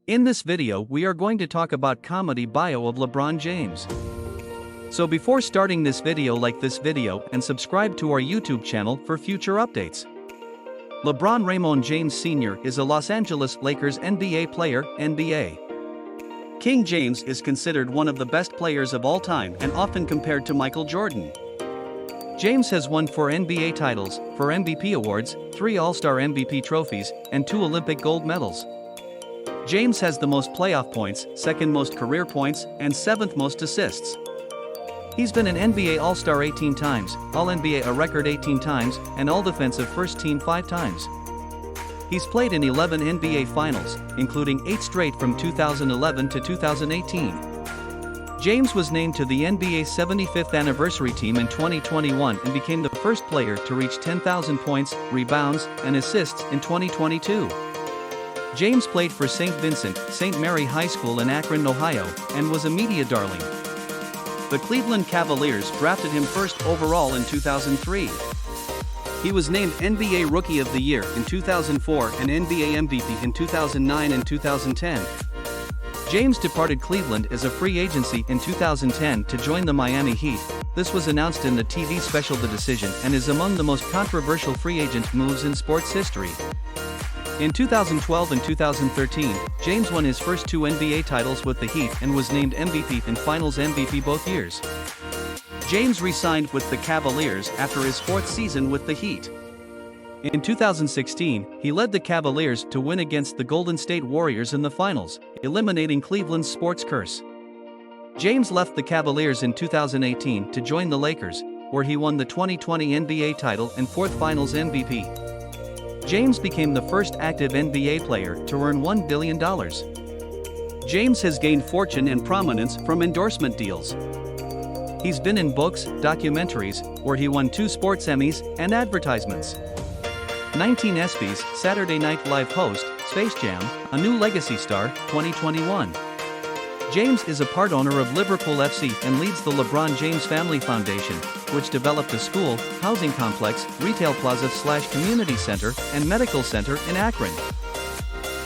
In this video we are going to talk about comedy bio of LeBron James. So before starting this video, like this video and subscribe to our YouTube channel for future updates. LeBron Raymone James Sr. is a Los Angeles Lakers NBA player, NBA. King James is considered one of the best players of all time and often compared to Michael Jordan. James has won 4 NBA titles, 4 MVP awards, 3 All-Star MVP trophies, and 2 Olympic gold medals. James has the most playoff points, 2nd most career points, and 7th most assists. He's been an NBA All-Star 18 times, All-NBA a record 18 times, and All-Defensive First Team 5 times. He's played in 11 NBA Finals, including 8 straight from 2011 to 2018. James was named to the NBA's 75th anniversary team in 2021 and became the first player to reach 10,000 points, rebounds, and assists in 2022. James played for St. Vincent, St. Mary High School in Akron, Ohio, and was a media darling. The Cleveland Cavaliers drafted him first overall in 2003. He was named NBA Rookie of the Year in 2004 and NBA MVP in 2009 and 2010. James departed Cleveland as a free agency in 2010 to join the Miami Heat. This was announced in the TV special The Decision and is among the most controversial free agent moves in sports history. In 2012 and 2013, James won his first 2 NBA titles with the Heat and was named MVP and Finals MVP both years. James re-signed with the Cavaliers after his 4th season with the Heat. In 2016, he led the Cavaliers to win against the Golden State Warriors in the finals, eliminating Cleveland's sports curse. James left the Cavaliers in 2018 to join the Lakers, where he won the 2020 NBA title and 4th Finals MVP. James became the first active NBA player to earn $1 billion. James has gained fortune and prominence from endorsement deals. He's been in books, documentaries, where he won 2 sports Emmys, and advertisements. 19 ESPYs, Saturday Night Live host, Space Jam, a new legacy star, 2021. James is a part owner of Liverpool FC and leads the LeBron James Family Foundation, which developed a school, housing complex, retail plaza/community center, and medical center in Akron.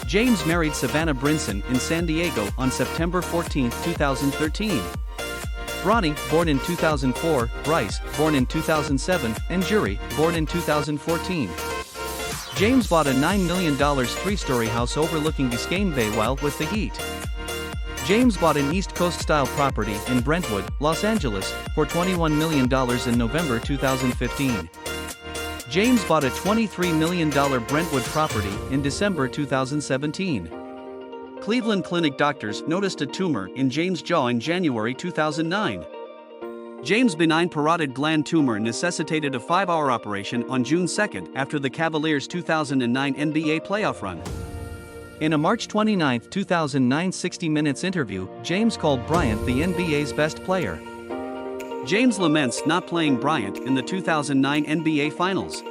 James married Savannah Brinson in San Diego on September 14, 2013. Bronny, born in 2004, Bryce, born in 2007, and Jury, born in 2014. James bought a $9 million 3-story house overlooking Biscayne Bay while with the Heat. James bought an East Coast-style property in Brentwood, Los Angeles, for $21 million in November 2015. James bought a $23 million Brentwood property in December 2017. Cleveland Clinic doctors noticed a tumor in James' jaw in January 2009. James' benign parotid gland tumor necessitated a 5-hour operation on June 2 after the Cavaliers' 2009 NBA playoff run. In a March 29, 2009 60 Minutes interview, James called Bryant the NBA's best player. James laments not playing Bryant in the 2009 NBA Finals.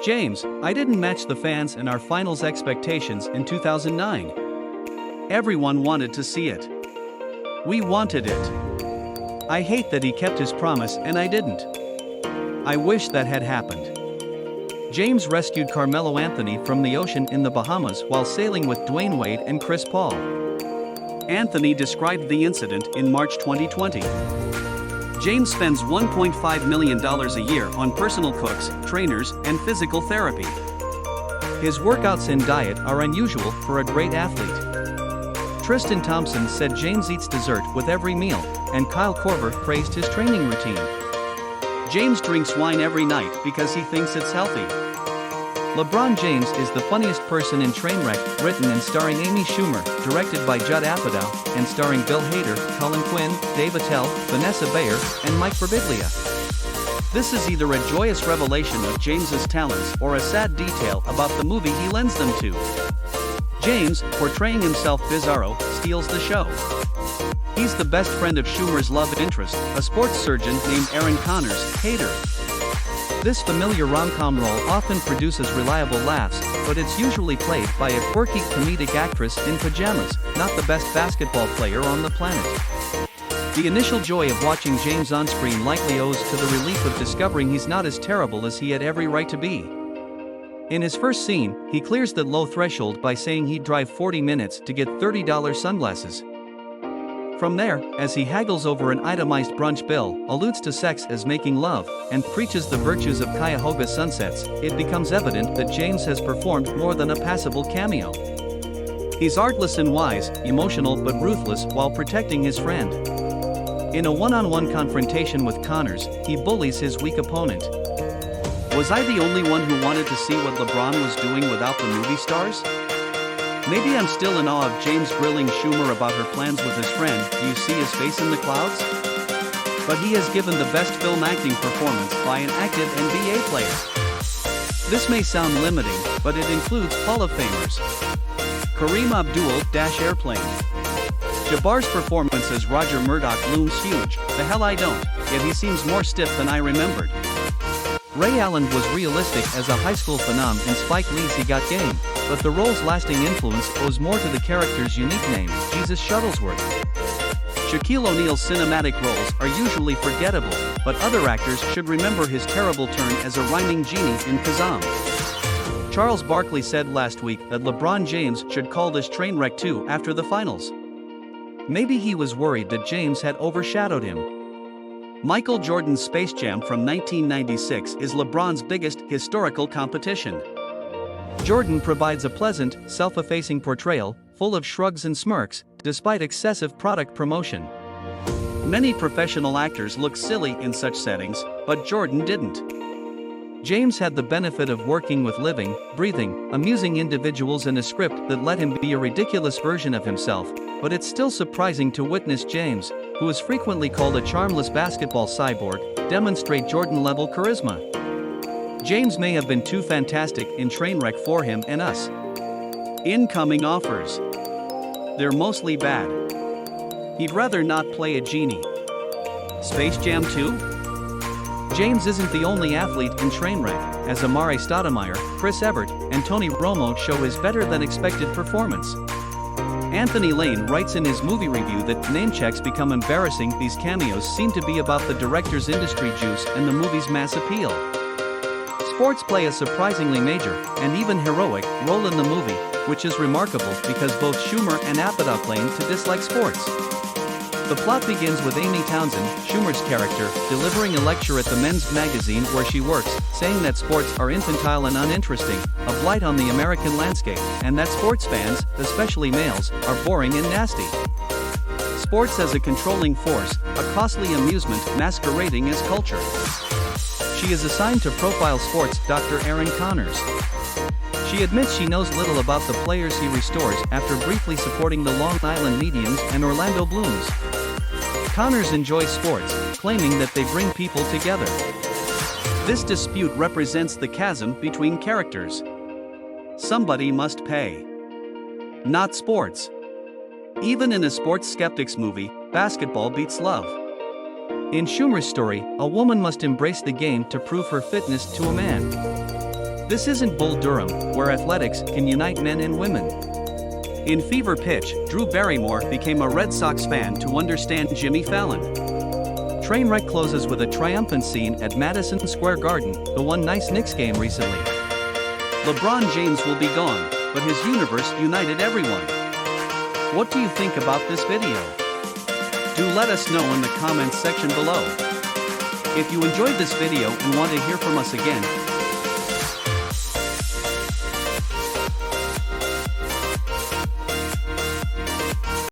James, I didn't match the fans and our finals expectations in 2009. Everyone wanted to see it. We wanted it. I hate that he kept his promise and I didn't. I wish that had happened. James rescued Carmelo Anthony from the ocean in the Bahamas while sailing with Dwayne Wade and Chris Paul. Anthony described the incident in March 2020. James spends $1.5 million a year on personal cooks, trainers, and physical therapy. His workouts and diet are unusual for a great athlete. Tristan Thompson said James eats dessert with every meal, and Kyle Korver praised his training routine. James drinks wine every night because he thinks it's healthy. LeBron James is the funniest person in Trainwreck, written and starring Amy Schumer, directed by Judd Apatow, and starring Bill Hader, Colin Quinn, Dave Attell, Vanessa Bayer, and Mike Birbiglia. This is either a joyous revelation of James's talents or a sad detail about the movie he lends them to. James, portraying himself Bizarro, steals the show. He's the best friend of Schumer's love interest, a sports surgeon named Aaron Connors, Hader. This familiar rom-com role often produces reliable laughs, but it's usually played by a quirky comedic actress in pajamas, not the best basketball player on the planet. The initial joy of watching James on screen likely owes to the relief of discovering he's not as terrible as he had every right to be. In his first scene, he clears the low threshold by saying he'd drive 40 minutes to get $30 sunglasses. From there, as he haggles over an itemized brunch bill, alludes to sex as making love, and preaches the virtues of Cuyahoga sunsets, it becomes evident that James has performed more than a passable cameo. He's artless and wise, emotional but ruthless while protecting his friend. In a one-on-one confrontation with Connors, he bullies his weak opponent. Was I the only one who wanted to see what LeBron was doing without the movie stars? Maybe I'm still in awe of James grilling Schumer about her plans with his friend. Do you see his face in the clouds? But he has given the best film acting performance by an active NBA player. This may sound limiting, but it includes Hall of Famers. Kareem Abdul-Airplane. Jabbar's performance as Roger Murdoch looms huge. The hell I don't, yet he seems more stiff than I remembered. Ray Allen was realistic as a high school phenom in Spike Lee's He Got Game, but the role's lasting influence owes more to the character's unique name, Jesus Shuttlesworth. Shaquille O'Neal's cinematic roles are usually forgettable, but other actors should remember his terrible turn as a rhyming genie in Kazam. Charles Barkley said last week that LeBron James should call this train wreck too after the finals. Maybe he was worried that James had overshadowed him. Michael Jordan's Space Jam from 1996 is LeBron's biggest historical competition. Jordan provides a pleasant, self-effacing portrayal, full of shrugs and smirks, despite excessive product promotion. Many professional actors look silly in such settings, but Jordan didn't. James had the benefit of working with living, breathing, amusing individuals and a script that let him be a ridiculous version of himself, but it's still surprising to witness James, who is frequently called a charmless basketball cyborg, demonstrate Jordan-level charisma. James may have been too fantastic in Trainwreck for him and us. Incoming offers. They're mostly bad. He'd rather not play a genie. Space Jam 2? James isn't the only athlete in Trainwreck, as Amare Stoudemire, Chris Evert, and Tony Romo show his better-than-expected performance. Anthony Lane writes in his movie review that name checks become embarrassing. These cameos seem to be about the director's industry juice and the movie's mass appeal. Sports play a surprisingly major, and even heroic, role in the movie, which is remarkable because both Schumer and Apatow claim to dislike sports. The plot begins with Amy Townsend, Schumer's character, delivering a lecture at the men's magazine where she works, saying that sports are infantile and uninteresting, a blight on the American landscape, and that sports fans, especially males, are boring and nasty. Sports as a controlling force, a costly amusement masquerading as culture. She is assigned to Profile Sports' Dr. Aaron Connors. She admits she knows little about the players he restores after briefly supporting the Long Island Medians and Orlando Blooms. Connors enjoys sports, claiming that they bring people together. This dispute represents the chasm between characters. Somebody must pay. Not sports. Even in a sports skeptics movie, basketball beats love. In Schumer's story, a woman must embrace the game to prove her fitness to a man. This isn't Bull Durham, where athletics can unite men and women. In Fever Pitch, Drew Barrymore became a Red Sox fan to understand Jimmy Fallon. Trainwreck closes with a triumphant scene at Madison Square Garden, the one nice Knicks game recently. LeBron James will be gone, but his universe united everyone. What do you think about this video? Do let us know in the comments section below. If you enjoyed this video and want to hear from us again,